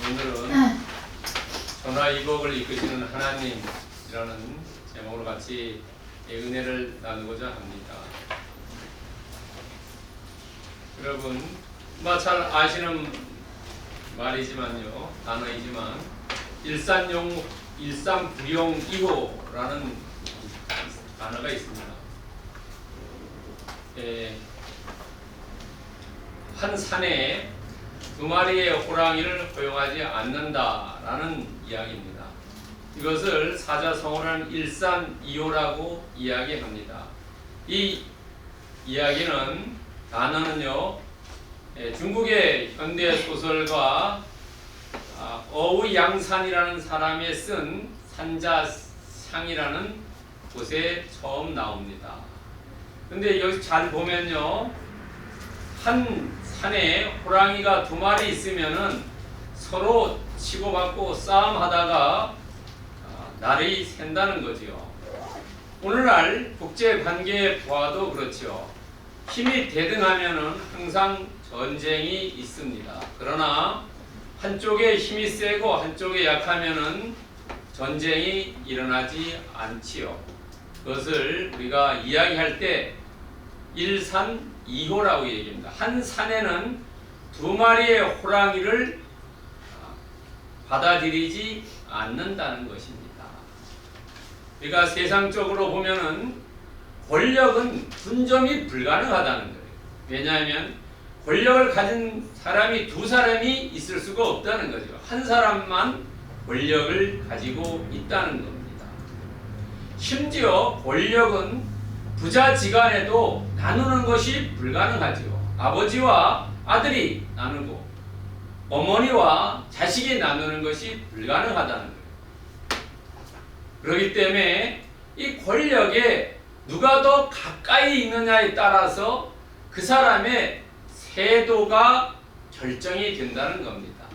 오늘은 전화위복을 이끄시는 하나님이라는 제목으로 같이 은혜를 나누고자 합니다. 여러분, 잘 아시는 말이지만요, 단어이지만 일산불용이호라는 단어가 있습니다. 한 산에 두 마리의 호랑이를 허용하지 않는다라는 이야기입니다. 이것을 사자성어라는 일산이호라고 이야기합니다. 이 이야기는 단어는요, 중국의 현대 소설가 어우양산이라는 사람이 쓴 산자상이라는 곳에 처음 나옵니다. 근데 여기 잘 보면요, 한 산에 호랑이가 두 마리 있으면은 서로 치고받고 싸움하다가 날이 샌다는 거지요. 오늘날 국제 관계에 보아도 그렇죠. 힘이 대등하면은 항상 전쟁이 있습니다. 그러나 한쪽에 힘이 세고 한쪽에 약하면은 전쟁이 일어나지 않지요. 그것을 우리가 이야기할 때 일산이호라고 얘기합니다. 한 산에는 두 마리의 호랑이를 받아들이지 않는다는 것입니다. 우리가 세상적으로 보면은 권력은 분점이 불가능하다는 거예요. 왜냐하면 권력을 가진 사람이 두 사람이 있을 수가 없다는 거죠. 한 사람만 권력을 가지고 있다는 겁니다. 심지어 권력은 부자지간에도 나누는 것이 불가능하죠. 아버지와 아들이 나누고 어머니와 자식이 나누는 것이 불가능하다는 거예요. 그렇기 때문에 이 권력에 누가 더 가까이 있느냐에 따라서 그 사람의 세도가 결정이 된다는 겁니다.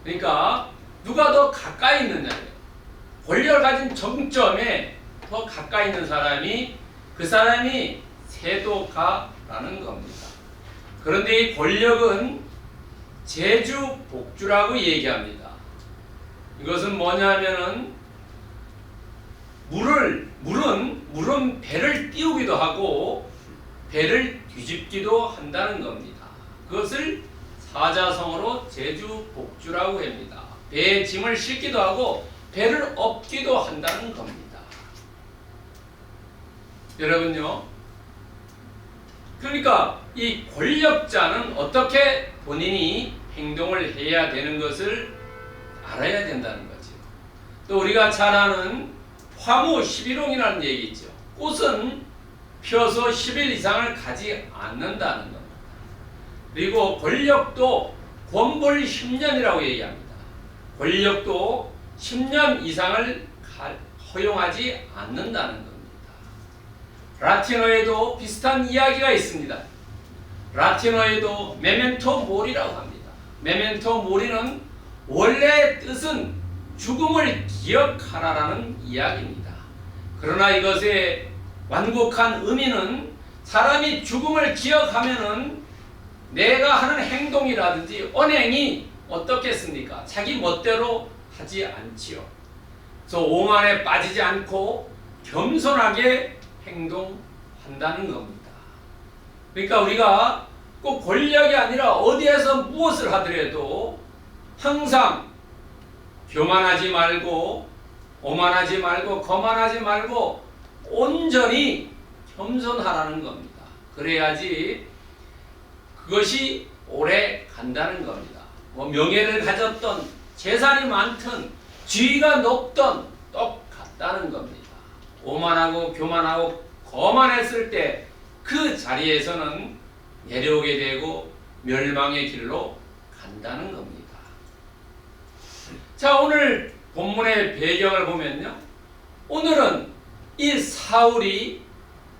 그러니까 누가 더 가까이 있느냐예요. 권력을 가진 정점에 더 가까이 있는 사람이 그 사람이 세도가라는 겁니다. 그런데 이 권력은 제주복주라고 얘기합니다. 이것은 뭐냐면은 물은 배를 띄우기도 하고 배를 뒤집기도 한다는 겁니다. 그것을 사자성어로 제주복주라고 합니다. 배에 짐을 싣기도 하고 배를 엎기도 한다는 겁니다. 여러분요, 그러니까 이 권력자는 어떻게 본인이 행동을 해야 되는 것을 알아야 된다는 거죠. 또 우리가 잘 아는 화무 11홍이라는 얘기 있죠. 꽃은 피어서 10일 이상을 가지 않는다는 겁니다. 그리고 권력도 권벌 10년이라고 얘기합니다. 권력도 10년 이상을 허용하지 않는다는 겁니다. 라틴어에도 비슷한 이야기가 있습니다. 라틴어에도 메멘토 모리라고 합니다. 메멘토 모리는 원래 뜻은 죽음을 기억하라라는 이야기입니다. 그러나 이것의 완곡한 의미는 사람이 죽음을 기억하면은 내가 하는 행동이라든지 언행이 어떻겠습니까? 자기 멋대로 하지 않지요. 그래서 오만에 빠지지 않고 겸손하게 행동한다는 겁니다. 그러니까 우리가 꼭 권력이 아니라 어디에서 무엇을 하더라도 항상 교만하지 말고 오만하지 말고 거만하지 말고 온전히 겸손하라는 겁니다. 그래야지 그것이 오래 간다는 겁니다. 명예를 가졌던 재산이 많든 지위가 높든 똑같다는 겁니다. 오만하고 교만하고 거만했을 때 그 자리에서는 내려오게 되고 멸망의 길로 간다는 겁니다. 자, 오늘 본문의 배경을 보면요, 오늘은 이 사울이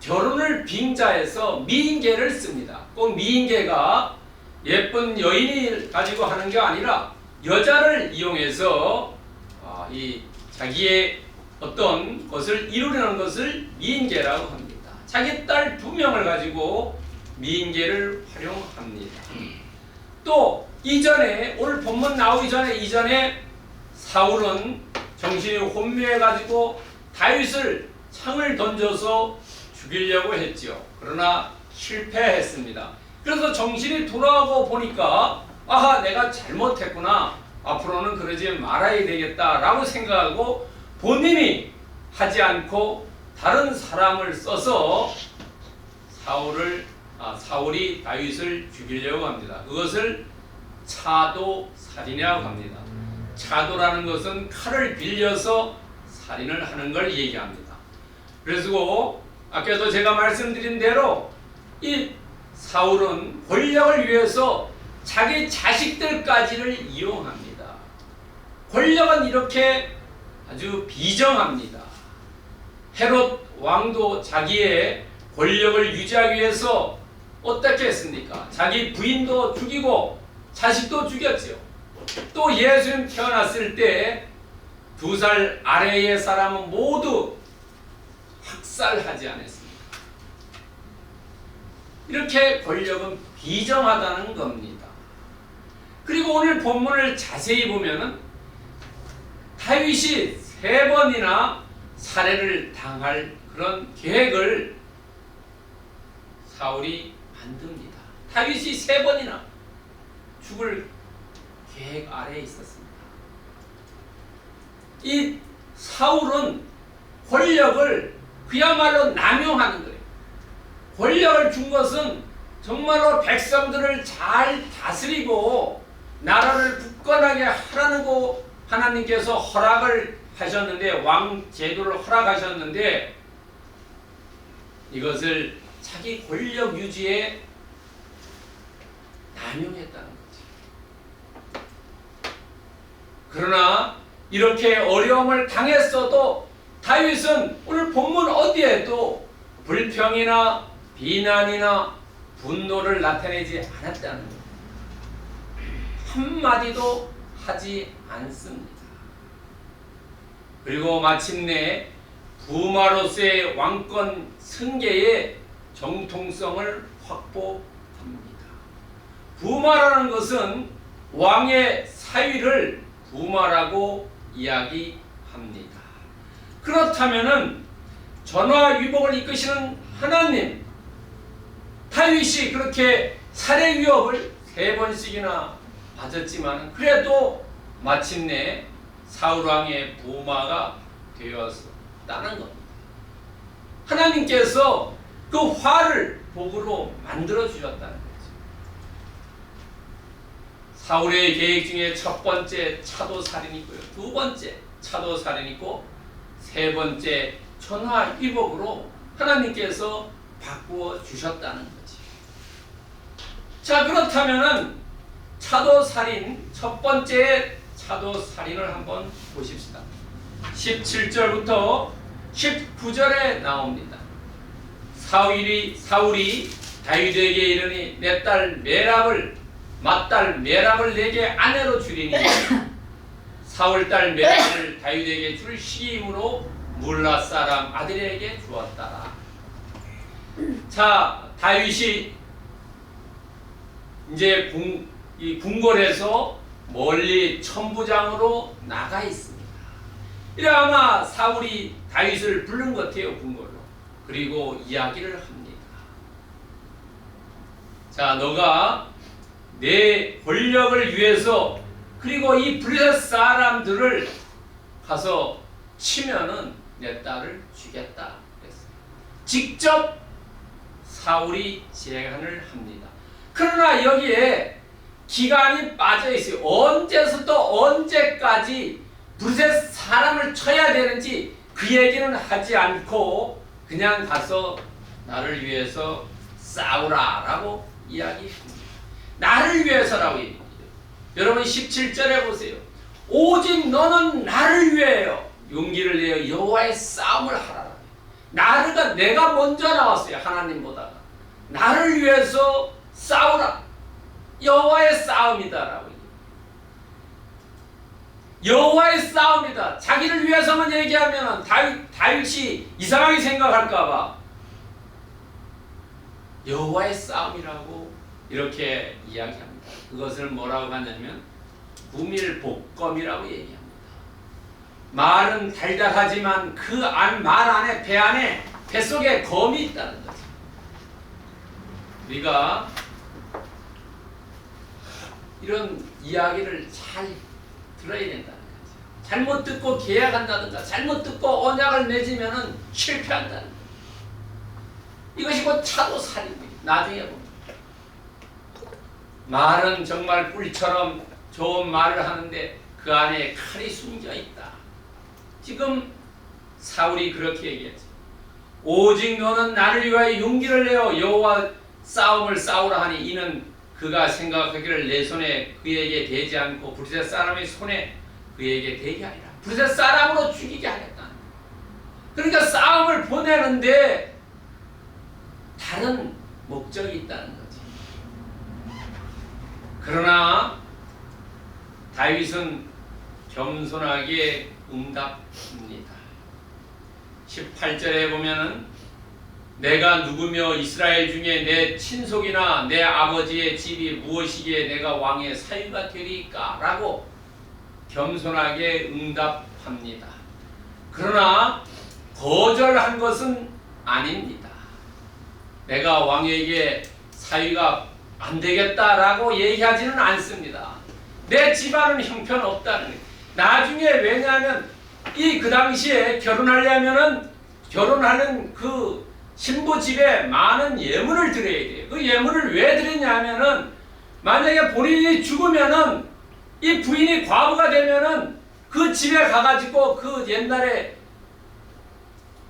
결혼을 빙자해서 미인계를 씁니다. 꼭 미인계가 예쁜 여인이 가지고 하는 게 아니라 여자를 이용해서 이 자기의 어떤 것을 이루려는 것을 미인계라고 합니다. 자기 딸 2명을 가지고 미인계를 활용합니다. 또 이전에 오늘 본문 나오기 전에 이전에 사울은 정신이 혼미해 가지고 다윗을 창을 던져서 죽이려고 했죠. 그러나 실패했습니다. 그래서 정신이 돌아오고 보니까 아하, 내가 잘못했구나, 앞으로는 그러지 말아야 되겠다라고 생각하고 본인이 하지 않고 다른 사람을 써서 사울이 다윗을 죽이려고 합니다. 그것을 차도살인이라고 합니다. 차도라는 것은 칼을 빌려서 살인을 하는 걸 얘기합니다. 그래서 아까도 제가 말씀드린 대로 이 사울은 권력을 위해서 자기 자식들까지를 이용합니다. 권력은 이렇게 아주 비정합니다. 헤롯 왕도 자기의 권력을 유지하기 위해서 어떻게 했습니까? 자기 부인도 죽이고 자식도 죽였죠. 또 예수님 태어났을 때 2살 아래의 사람은 모두 학살하지 않았습니까? 이렇게 권력은 비정하다는 겁니다. 그리고 오늘 본문을 자세히 보면은 다윗이 3번이나 살해를 당할 그런 계획을 사울이 만듭니다. 다윗이 3번이나 죽을 계획 아래에 있었습니다. 이 사울은 권력을 그야말로 남용하는 거예요. 권력을 준 것은 정말로 백성들을 잘 다스리고 나라를 굳건하게 하라는 거 하나님께서 허락을 하셨는데, 왕 제도를 허락하셨는데 이것을 자기 권력 유지에 남용했다는 거지. 그러나 이렇게 어려움을 당했어도 다윗은 오늘 본문 어디에도 불평이나 비난이나 분노를 나타내지 않았다는 거예요. 한마디도 하지 않습니다. 그리고 마침내 부마로서의 왕권 승계의 정통성을 확보합니다. 부마라는 것은 왕의 사위를 부마라고 이야기합니다. 그렇다면은 전화위복을 이끄시는 하나님, 다윗이 그렇게 살해 위협을 3번씩이나 받았지만 그래도 마침내 사울왕의 부마가 되었다는 겁니다. 하나님께서 그 화를 복으로 만들어 주셨다는 거죠. 사울의 계획 중에 첫 번째 차도살인이고요, 2번째 차도살인이고 3번째 전화위복으로 하나님께서 바꾸어 주셨다는 거지. 자, 그렇다면은 차도살인, 첫 번째 차도살인을 한번 보십시다. 17절부터 19절에 나옵니다. 사울이 다윗에게 이르니 내 딸 메랍을 맏딸 메랍을 내게 아내로 주리니 사울 딸 메랍을 다윗에게 줄 시기임으로 물라 사람 아들에게 주었다라. 자, 다윗이 이제 궁궐에서 멀리 천부장으로 나가 있습니다. 이래 아마 사울이 다윗을 부른 것 같아요, 궁궐로. 그리고 이야기를 합니다. 자, 너가 내 권력을 위해서 그리고 이 블레셋 사람들을 가서 치면은 내 딸을 주겠다 그랬어요. 직접 사울이 제안을 합니다. 그러나 여기에 기간이 빠져 있어요. 언제부터 언제까지 블레셋 사람을 쳐야 되는지 그 얘기는 하지 않고 그냥 가서 나를 위해서 싸우라 라고 이야기합니다. 나를 위해서라고 얘기해요. 여러분 17절에 보세요. 오직 너는 나를 위하여 용기를 내어 여호와의 싸움을 하라. 내가 먼저 나왔어요. 하나님보다가 나를 위해서 싸우라. 여호와의 싸움이다라고. 여호와의 싸움이다. 자기를 위해서만 얘기하면 다윗이 이상하게 생각할까봐 여호와의 싸움이라고 이렇게 이야기합니다. 그것을 뭐라고 하냐면 구밀복검이라고 얘기합니다. 말은 달달하지만 그 말 안에, 배 안에, 뱃속에 검이 있다는 거죠. 우리가 이런 이야기를 잘 들어야 된다는 거죠. 잘못 듣고 계약한다든가 잘못 듣고 언약을 맺으면 실패한다는 거죠. 이것이 곧 차도살인입니다. 나중에 보면 말은 정말 꿀처럼 좋은 말을 하는데 그 안에 칼이 숨겨 있다. 지금 사울이 그렇게 얘기했죠. 오직 너는 나를 위하여 용기를 내어 여호와 싸움을 싸우라 하니 이는 그가 생각하기를 내 손에 그에게 대지 않고 브리셋 사람의 손에 그에게 대게 하리라. 브리셋 사람으로 죽이게 하겠다. 그러니까 싸움을 보내는데 다른 목적이 있다는 거지. 그러나 다윗은 겸손하게 응답합니다. 18절에 보면은 내가 누구며 이스라엘 중에 내 친속이나 내 아버지의 집이 무엇이기에 내가 왕의 사위가 되리까? 라고 겸손하게 응답합니다. 그러나 거절한 것은 아닙니다. 내가 왕에게 사위가 안 되겠다라고 얘기하지는 않습니다. 내 집안은 형편없다는 거예요. 나중에 왜냐하면 그 당시에 결혼하려면은 결혼하는 그 신부 집에 많은 예물을 드려야 돼요. 그 예물을 왜 드리냐면은 만약에 본인이 죽으면은 이 부인이 과부가 되면은 그 집에 가가지고 그 옛날에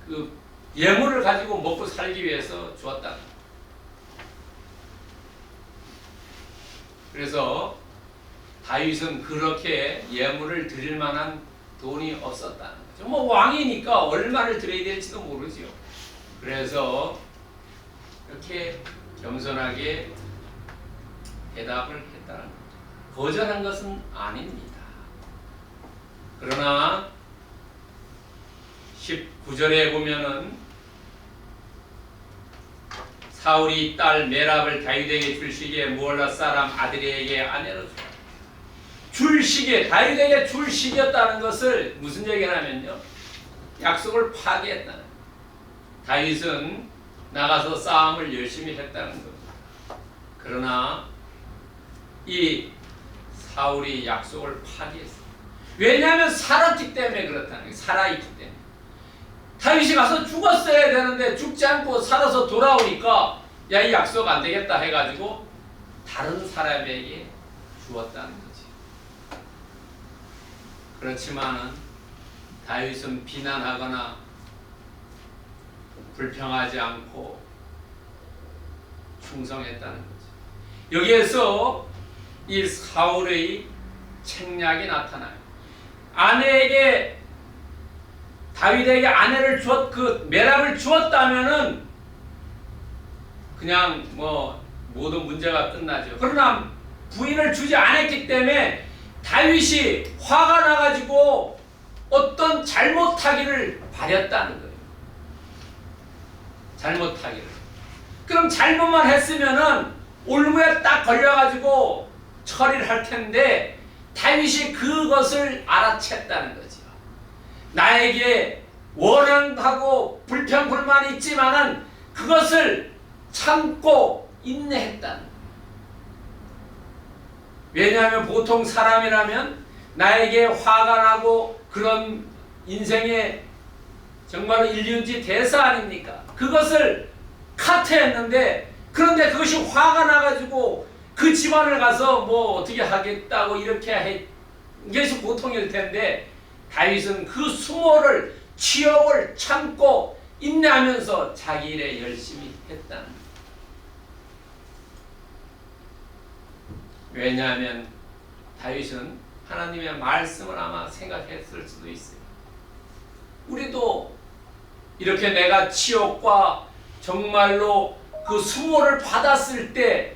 그 예물을 가지고 먹고 살기 위해서 주었다. 그래서 다윗은 그렇게 예물을 드릴 만한 돈이 없었다는 거죠. 뭐 왕이니까 얼마를 드려야 될지도 모르죠. 그래서 이렇게 겸손하게 대답을 했다는 거죠. 거절한 것은 아닙니다. 그러나 19절에 보면은 사울이 딸 메랍을 다윗에게 줄 시기에 무올라 사람 아드리에게 아내로 줄 시기에 다윗에게 줄 시기였다는 것을 무슨 얘기냐면요, 약속을 파기했다는 거예요. 다윗은 나가서 싸움을 열심히 했다는 겁니다. 그러나 이 사울이 약속을 파기했어요. 왜냐하면 살았기 때문에 그렇다는 거예요. 살아있기 때문에. 다윗이 가서 죽었어야 되는데 죽지 않고 살아서 돌아오니까 야, 이 약속 안 되겠다 해가지고 다른 사람에게 주었다는 거지. 그렇지만은 다윗은 비난하거나 불평하지 않고 충성했다는 거지. 여기에서 이 사울의 책략이 나타나요. 아내에게 다윗에게 아내를 그 메랍을 주었다면은 그냥 뭐 모든 문제가 끝나죠. 그러나 부인을 주지 않았기 때문에 다윗이 화가 나가지고 어떤 잘못하기를 바랬다는 거예요. 잘못하기를. 그럼 잘못만 했으면은 올무에 딱 걸려가지고 처리를 할 텐데 다윗이 그것을 알아챘다는 거죠. 나에게 원한하고 불평 불만이 있지만은 그것을 참고 인내했다는 거예요. 왜냐하면 보통 사람이라면 나에게 화가 나고 그런 인생의 정말로 인륜지 대사 아닙니까? 그것을 카트했는데, 그런데 그것이 화가 나가지고 그 집안을 가서 뭐 어떻게 하겠다고 이렇게 해, 이것이 보통일 텐데 다윗은 그 수모를, 치욕을 참고 인내하면서 자기 일에 열심히 했다는 거예요. 왜냐하면 다윗은 하나님의 말씀을 아마 생각했을 수도 있어요. 우리도 이렇게 내가 치욕과 정말로 그 수모를 받았을 때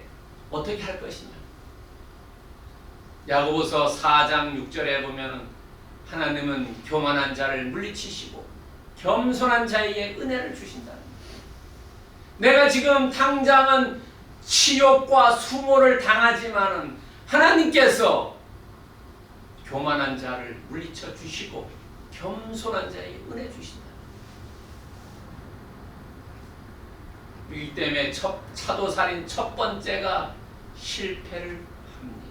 어떻게 할 것이냐. 야고보서 4장 6절에 보면은 하나님은 교만한 자를 물리치시고 겸손한 자에게 은혜를 주신다는 거예요. 내가 지금 당장은 치욕과 수모를 당하지만은 하나님께서 교만한 자를 물리쳐 주시고 겸손한 자에게 은혜 주신다. 이 때문에 차도살인 첫 번째가 실패를 합니다.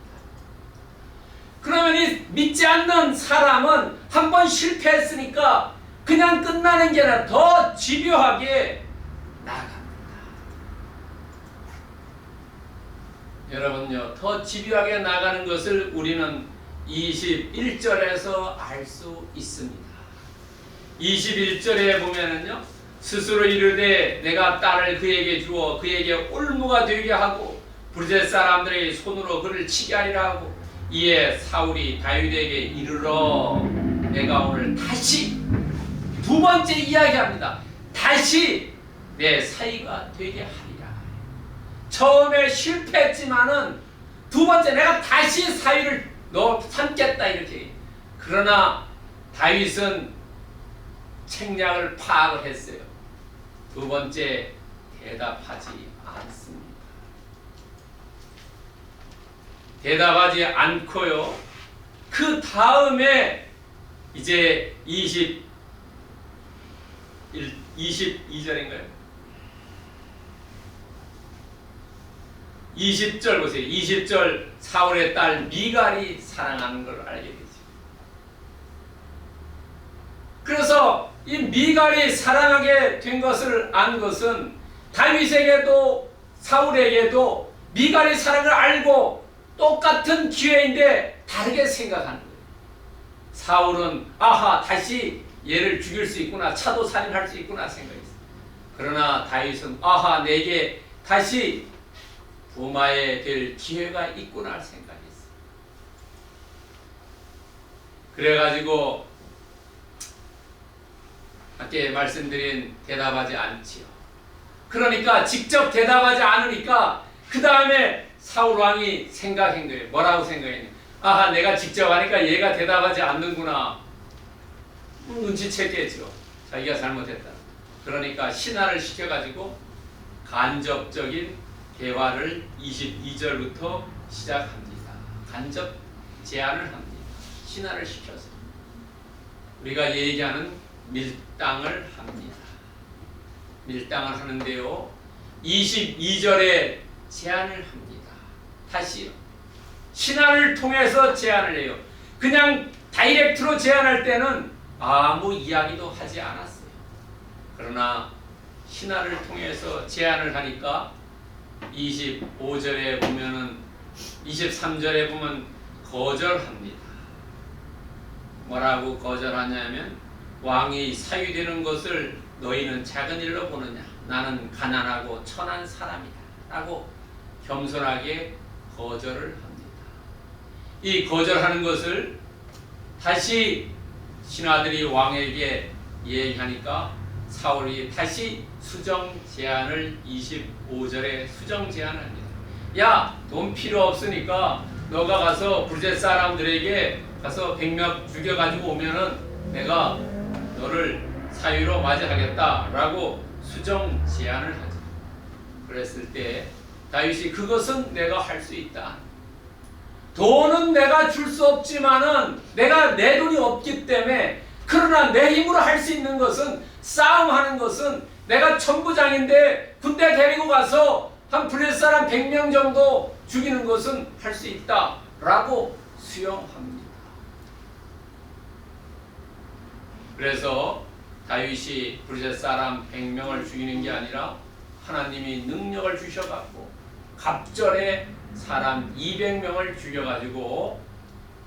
그러면 이 믿지 않는 사람은 한 번 실패했으니까 그냥 끝나는 게 아니라 더 집요하게 나아갑니다. 여러분요, 더 집요하게 나가는 것을 우리는 21절에서 알 수 있습니다. 21절에 보면은요, 스스로 이르되 내가 딸을 그에게 주어 그에게 올무가 되게 하고 브르셋 사람들의 손으로 그를 치게 하리라 하고, 이에 사울이 다윗에게 이르러 내가 오늘 다시 두 번째 이야기합니다. 다시 내 사위가 되게 하리라. 처음에 실패했지만은 두 번째 내가 다시 사위를 너 삼겠다 이렇게. 그러나 다윗은 책략을 파악을 했어요. 두 번째 대답하지 않습니다. 대답하지 않고요. 그 다음에 이제 22절인가요? 20절 보세요. 20절 사울의 딸 미갈이 사랑하는 걸 알게 되죠. 그래서 이 미갈이 사랑하게 된 것을 안 것은 다윗에게도 사울에게도 미갈의 사랑을 알고 똑같은 기회인데 다르게 생각하는 거예요. 사울은 아하 다시 얘를 죽일 수 있구나, 차도살인할 수 있구나 생각했어요. 그러나 다윗은 아하 내게 다시 부마에 될 기회가 있구나 생각했어요. 그래가지고 아까 말씀드린 대답하지 않지요. 그러니까 직접 대답하지 않으니까 그 다음에 사울 왕이 생각한 거예요. 뭐라고 생각했냐? 아하 내가 직접 하니까 얘가 대답하지 않는구나. 눈치챘겠죠. 자기가 잘못했다. 그러니까 신하를 시켜가지고 간접적인 대화를 22절부터 시작합니다. 간접 제안을 합니다. 신하를 시켜서 우리가 얘기하는 밀당을 합니다. 밀당을 하는데요, 22절에 제안을 합니다. 다시요. 신하를 통해서 제안을 해요. 그냥 다이렉트로 제안할 때는 아무 이야기도 하지 않았어요. 그러나 신하를 통해서 제안을 하니까 25절에 보면은 23절에 보면 거절합니다. 뭐라고 거절하냐면 왕이 사위되는 것을 너희는 작은 일로 보느냐? 나는 가난하고 천한 사람이다 라고 겸손하게 거절을 합니다. 이 거절하는 것을 다시 신하들이 왕에게 얘기하니까 사울이 다시 수정 제안을 25절에 수정 제안을 합니다. 야, 돈 필요 없으니까 너가 가서 브르셋 사람들에게 가서 100명 죽여가지고 오면은 내가 너를 사위로 맞이하겠다 라고 수정 제안을 하죠. 그랬을 때 다윗이 그것은 내가 할 수 있다. 돈은 내가 줄 수 없지만은 내가 내 돈이 없기 때문에, 그러나 내 힘으로 할 수 있는 것은 싸움하는 것은 내가 천부장인데 군대 데리고 가서 한 블레셋 사람 100명 정도 죽이는 것은 할 수 있다 라고 수용합니다. 그래서 다윗이 블레셋 사람 100명을 죽이는 게 아니라 하나님이 능력을 주셔갖고 갑절에 사람 200명을 죽여가지고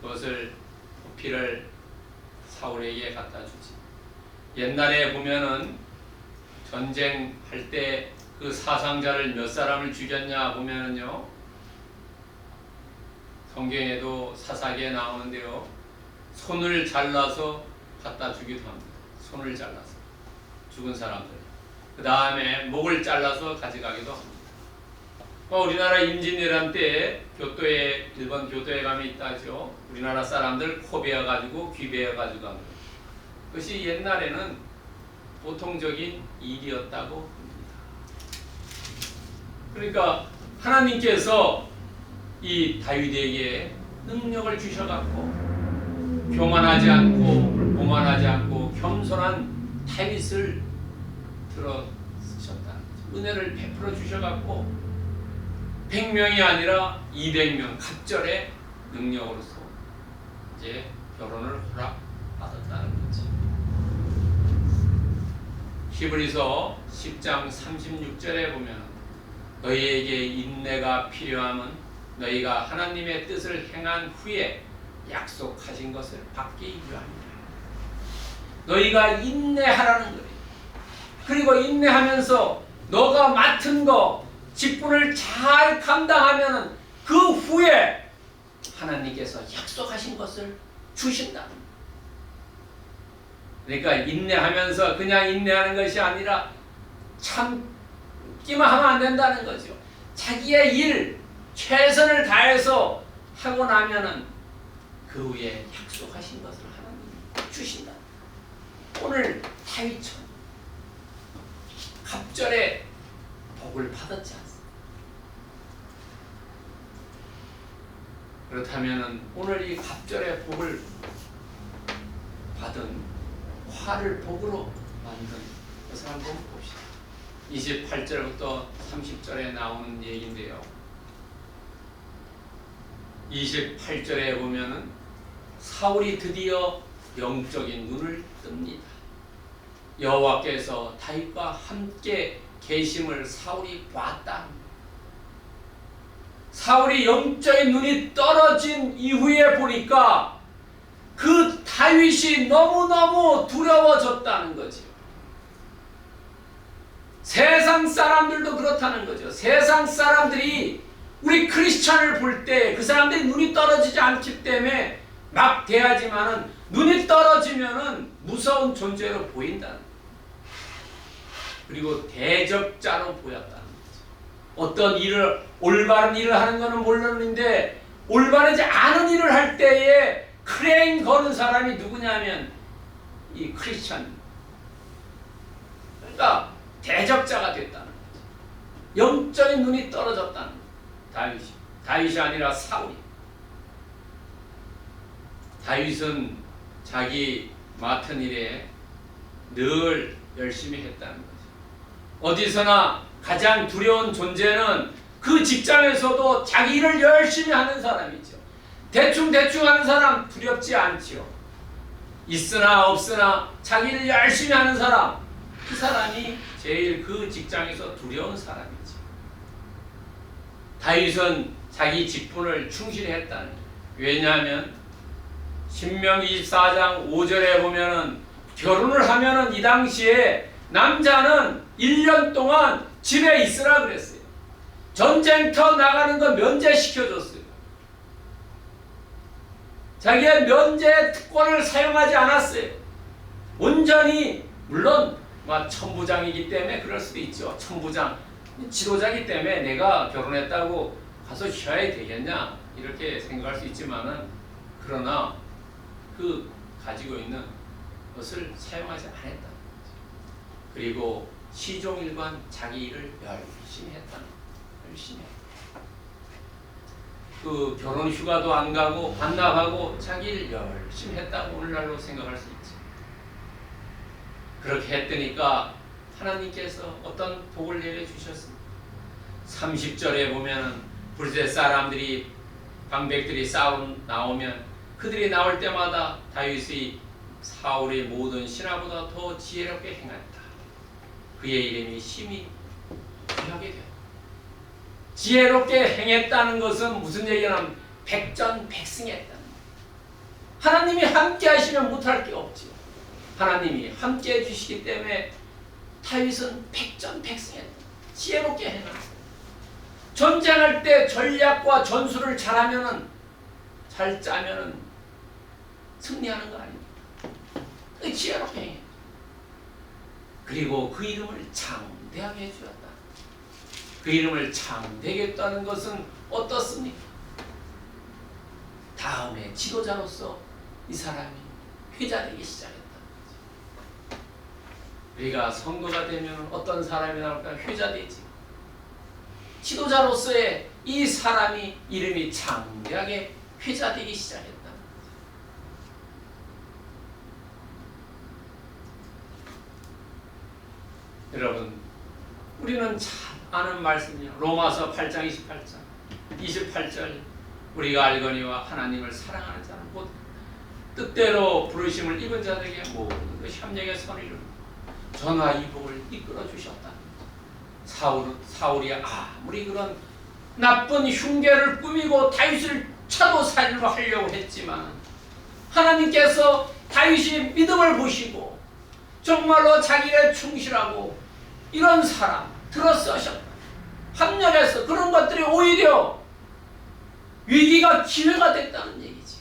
그것을 피를 사울에게 갖다 주지. 옛날에 보면은 전쟁할 때 그 사상자를 몇 사람을 죽였냐 보면은요, 성경에도 사사기에 나오는데요, 손을 잘라서 갖다 주기도 합니다. 손을 잘라서 죽은 사람들. 그 다음에 목을 잘라서 가져가기도 합니다. 우리나라 임진왜란 때 교토에, 일본 교토에 가면 있다죠. 우리나라 사람들 코 베어가지고 귀 베어가지고 합니다. 그것이 옛날에는 보통적인 일이었다고 합니다. 그러니까 하나님께서 이 다윗에게 능력을 주셔갖고 교만하지 않고 오만하지 않고 겸손한 다윗을 들어 쓰셨다. 은혜를 베풀어 주셔갖고 100명이 아니라 200명 갑절의 능력으로서 이제 결혼을 허락받았다는 거지. 히브리서 10장 36절에 보면 너희에게 인내가 필요함은 너희가 하나님의 뜻을 행한 후에 약속하신 것을 받기 위함이다. 너희가 인내하라는 거예요. 그리고 인내하면서 너가 맡은 거 직분을 잘 감당하면 그 후에 하나님께서 약속하신 것을 주신다. 그러니까 인내하면서 그냥 인내하는 것이 아니라 참기만 하면 안 된다는 거죠. 자기의 일 최선을 다해서 하고 나면은 그 후에 약속하신 것을 하나님이 주신다. 오늘 다윗처럼 갑절의 복을 받았지 않습니까? 그렇다면 오늘 이 갑절의 복을 받은 화를 복으로 만든 것을 한번 봅시다. 28절부터 30절에 나오는 얘기인데요. 28절에 보면은 사울이 드디어 영적인 눈을 뜹니다. 여호와께서 다윗과 함께 계심을 사울이 봤다. 사울이 영적인 눈이 떨어진 이후에 보니까 그 다윗이 너무너무 두려워졌다는 거죠. 세상 사람들도 그렇다는 거죠. 세상 사람들이 우리 크리스찬을 볼 때 그 사람들이 눈이 떨어지지 않기 때문에 막 대하지만은 눈이 떨어지면은 무서운 존재로 보인다는 거죠. 그리고 대적자로 보였다는 거죠. 어떤 일을 올바른 일을 하는 것은 물론인데 올바르지 않은 일을 할 때에 크레인 거는 사람이 누구냐면 이 크리스찬. 그러니까 대적자가 됐다는 거죠. 영적인 눈이 떨어졌다는 거죠. 다윗이 아니라 사울이. 다윗은 자기 맡은 일에 늘 열심히 했다는 거죠. 어디서나 가장 두려운 존재는 그 직장에서도 자기 일을 열심히 하는 사람이죠. 대충 하는 사람 두렵지 않지요. 있으나 없으나 자기 일을 열심히 하는 사람, 그 사람이 제일 그 직장에서 두려운 사람이죠. 다윗은 자기 직분을 충실히 했다는 거예요. 왜냐하면 신명기 24장 5절에 보면은 결혼을 하면은 이 당시에 남자는 1년 동안 집에 있으라 그랬어요. 전쟁터 나가는 거 면제시켜줬어요. 자기의 면제 특권을 사용하지 않았어요. 온전히 물론 천부장이기 때문에 그럴 수도 있죠. 천부장 지도자이기 때문에 내가 결혼했다고 가서 쉬어야 되겠냐 이렇게 생각할 수 있지만은 그러나 그 가지고 있는 것을 사용하지 않았다. 그리고 시종일관 자기 일을 열심히 했다. 열심히 했다. 그 결혼 휴가도 안 가고 반납하고 자기 일 열심히 했다고 오늘날로 생각할 수 있지. 그렇게 했더니까 하나님께서 어떤 복을 내려주셨습니다. 30절에 보면은 블레셋 사람들이 방백들이 나오면 그들이 나올 때마다 다윗이 사울의 모든 신하보다 더 지혜롭게 행했다. 그의 이름이 심히 귀하게 되었다. 지혜롭게 행했다는 것은 무슨 얘기냐면 백전백승했다는 거예요. 하나님이 함께 하시면 못할 게 없지요. 하나님이 함께 해주시기 때문에 다윗은 백전백승했다. 지혜롭게 해놨어요. 전쟁할 때 전략과 전술을 잘하면은 잘 짜면은 승리하는 거 아닙니까? 지혜롭게 해. 그리고 그 이름을 창대하게 해주었다. 그 이름을 창대하게 했다는 것은 어떻습니까? 다음에 지도자로서 이 사람이 회자되기 시작했다. 우리가 선거가 되면 어떤 사람이 나올까? 회자되지. 지도자로서의 이 사람이 이름이 장대하게 회자되기 시작했다. 여러분, 우리는 잘 아는 말씀이요. 로마서 8장 28절 우리가 알거니와 하나님을 사랑하는 자는 곧 뜻대로 부르심을 입은 자들에게 모든 그 협력의 선의를 전화 이복을 이끌어 주셨다. 사울이 아무리 그런 나쁜 흉계를 꾸미고 다윗을 차도 살인을 하려고 했지만 하나님께서 다윗이 믿음을 보시고 정말로 자기를 충실하고 이런 사람 들어서셨다. 합력해서 그런 것들이 오히려 위기가 기회가 됐다는 얘기지.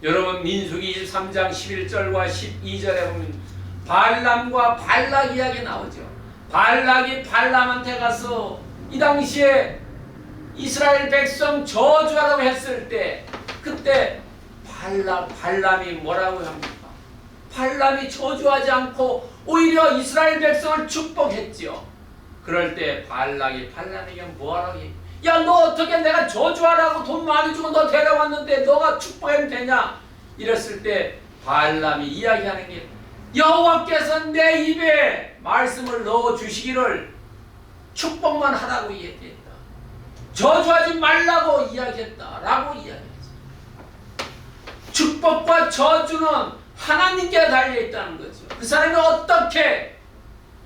여러분, 민수기 23장 11절과 12절에 보면 발람과 발락 이야기 나오죠. 발락이 발람한테 가서 이 당시에 이스라엘 백성 저주하라고 했을 때 그때 발람이 뭐라고 합니까? 발람이 저주하지 않고 오히려 이스라엘 백성을 축복했지요. 그럴 때 발락이 발람에게 뭐하라고 해? 야, 너 어떻게 내가 저주하라고 돈 많이 주고 너 데려왔는데 너가 축복하면 되냐? 이랬을 때 발람이 이야기하는 게 여호와께서 내 입에 말씀을 넣어 주시기를 축복만 하라고 얘기했다. 저주하지 말라고 이야기했다라고 이야기했어요. 축복과 저주는 하나님께 달려 있다는 거죠. 그 사람이 어떻게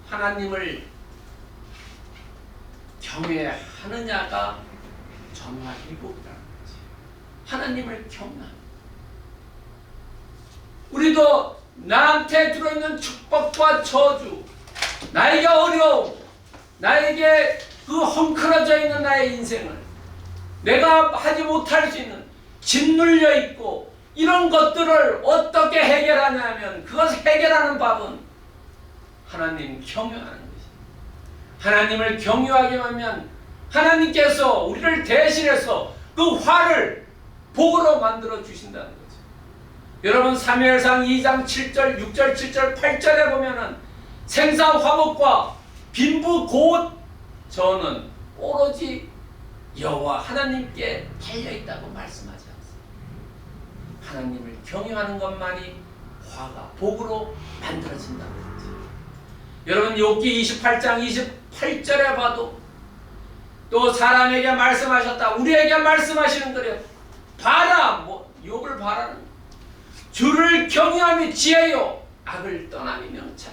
하나님을 경외하느냐가 전화위복이라는 거지. 하나님을 경외하는. 우리도 나한테 들어있는 축복과 저주, 나에게 어려움, 나에게 그 헝클어져 있는 나의 인생을 내가 하지 못할 수 있는 짓눌려 있고 이런 것들을 어떻게 해결하냐면 그것을 해결하는 법은 하나님 경외하는 것입니다. 하나님을 경외하게 하면 하나님께서 우리를 대신해서 그 화를 복으로 만들어 주신다는 거죠. 여러분, 사무엘상 2장 7절, 6절, 7절, 8절에 보면은 생사 화목과 빈부 고운 저는 오로지 여호와 하나님께 달려 있다고 말씀하지 않습니다. 하나님을 경외하는 것만이 화가 복으로 만들어진다는 거죠. 여러분, 욥기 28장 28절에 봐도 또 사람에게 말씀하셨다. 우리에게 말씀하시는 거래요. 봐라, 욥을 봐라는 거예요. 주를 경외함이 지혜요 악을 떠남이 명철.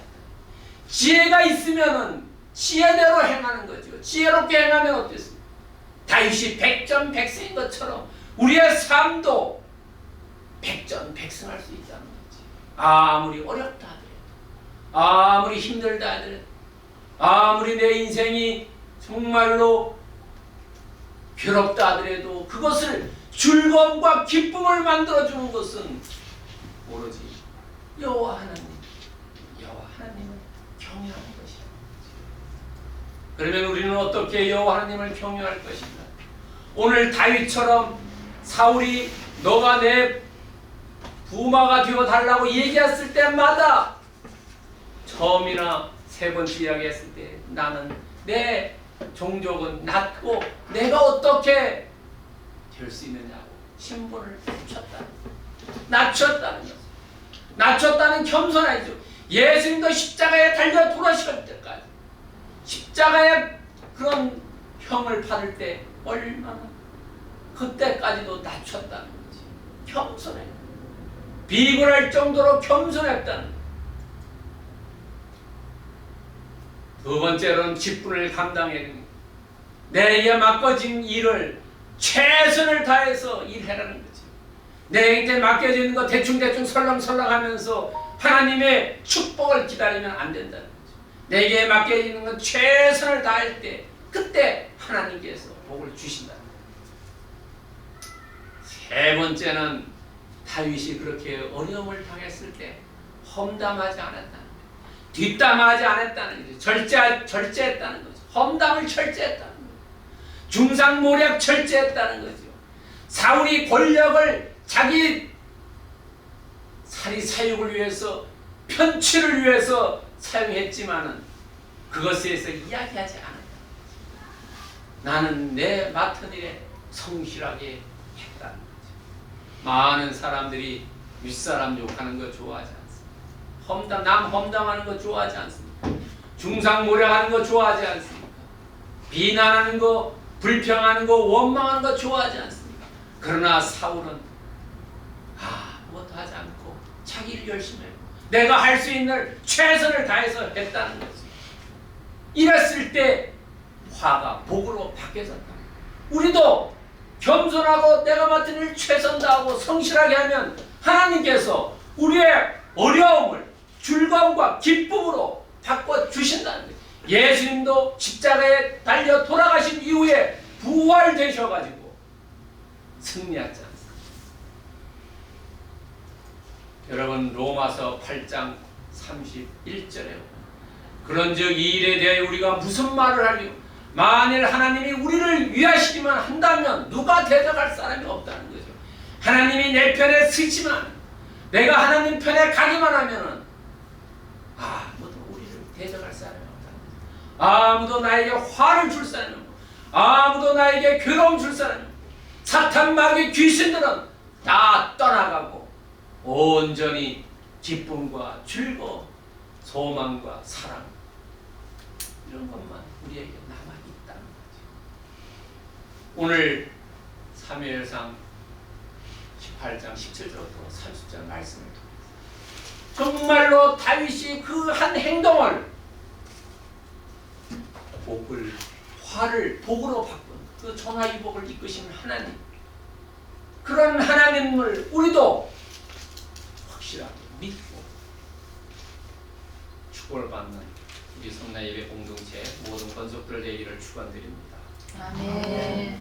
지혜가 있으면은 지혜대로 행하는 거죠. 지혜롭게 행하면 어땠습니까? 다윗이 백전백승인 것처럼 우리의 삶도 백전백승할 수 있다는 거지. 아무리 어렵다 하더라도, 아무리 힘들다 하더라도, 아무리 내 인생이 정말로 괴롭다 하더라도 그것을 즐거움과 기쁨을 만들어주는 것은 오로지 여호와 하나님을 경외하는 것이다. 그러면 우리는 어떻게 여호와 하나님을 경외할 것인가? 오늘 다윗처럼 사울이 너가 내 부마가 되어 달라고 얘기했을 때마다 처음이나 세 번째 이야기했을 때 나는 내 종족은 낮고 내가 어떻게 될 수 있느냐고 신분을 낮췄다는 것. 낮췄다는 겸손하죠. 예수님도 십자가에 달려 돌아가실 때까지 십자가의 그런 형을 받을 때 얼마나 그때까지도 낮췄다는 거지. 겸손해. 비굴할 정도로 겸손했다는 거지. 두 번째로는 직분을 감당해야 됩니다. 내게 맡겨진 일을 최선을 다해서 일해라는 거지. 내게 맡겨진 거 대충 설렁설렁 하면서 하나님의 축복을 기다리면 안 된다는 거죠. 내게 맡겨지는 건 최선을 다할 때 그때 하나님께서 복을 주신다는 거죠. 세 번째는 다윗이 그렇게 어려움을 당했을 때 험담하지 않았다는 거죠. 뒷담하지 않았다는 거죠. 절제했다는 거죠. 험담을 철제했다는 거죠. 중상모략 철제했다는 거죠. 사울이 권력을 자기 사리사욕을 위해서 편취를 위해서 사용했지만은 그것에 대해서 이야기하지 않았다. 나는 내 맡은 일에 성실하게 했다는 거죠. 많은 사람들이 윗사람 욕하는 거 좋아하지 않습니다. 남 험담하는 거 좋아하지 않습니다. 중상모략하는 거 좋아하지 않습니까? 비난하는 거, 불평하는 거, 원망하는 거 좋아하지 않습니까? 그러나 사울은 아무것도 하지 않고 자기 일 열심히 했고 내가 할 수 있는 최선을 다해서 했다는 거죠. 이랬을 때 화가 복으로 바뀌어졌다. 우리도 겸손하고 내가 맡은 일 최선 다하고 성실하게 하면 하나님께서 우리의 어려움을 즐거움과 기쁨으로 바꿔주신다는 거예요. 예수님도 십자가에 달려 돌아가신 이후에 부활되셔가지고 승리하지 않습니까? 여러분 로마서 8장 31절에 그런즉 이 일에 대하여 우리가 무슨 말을 하리요? 만일 하나님이 우리를 위하시기만 한다면 누가 대적할 사람이 없다는 거죠. 하나님이 내 편에 서지만 내가 하나님 편에 가기만 하면은 아무도 우리를 대적할 사람이 없다는 거죠. 아무도 나에게 화를 줄 사람이 없고 아무도 나에게 괴로움 줄 사람이 없고 사탄 마귀 귀신들은 다 떠나가고 온전히 기쁨과 즐거움, 소망과 사랑 이런 것만 우리에게 남아있다는 거죠. 오늘 사무엘상 18장 17절부터 30절 말씀을 통해서 정말로 다윗이 그 한 행동을 화를 복으로 바꾼 그 전화위복을 이끄시는 하나님, 그런 하나님을 우리도 확실하게 믿고 축복을 받는 우리 성나예배 공동체 모든 권속들 되기를 축원드립니다. 아멘.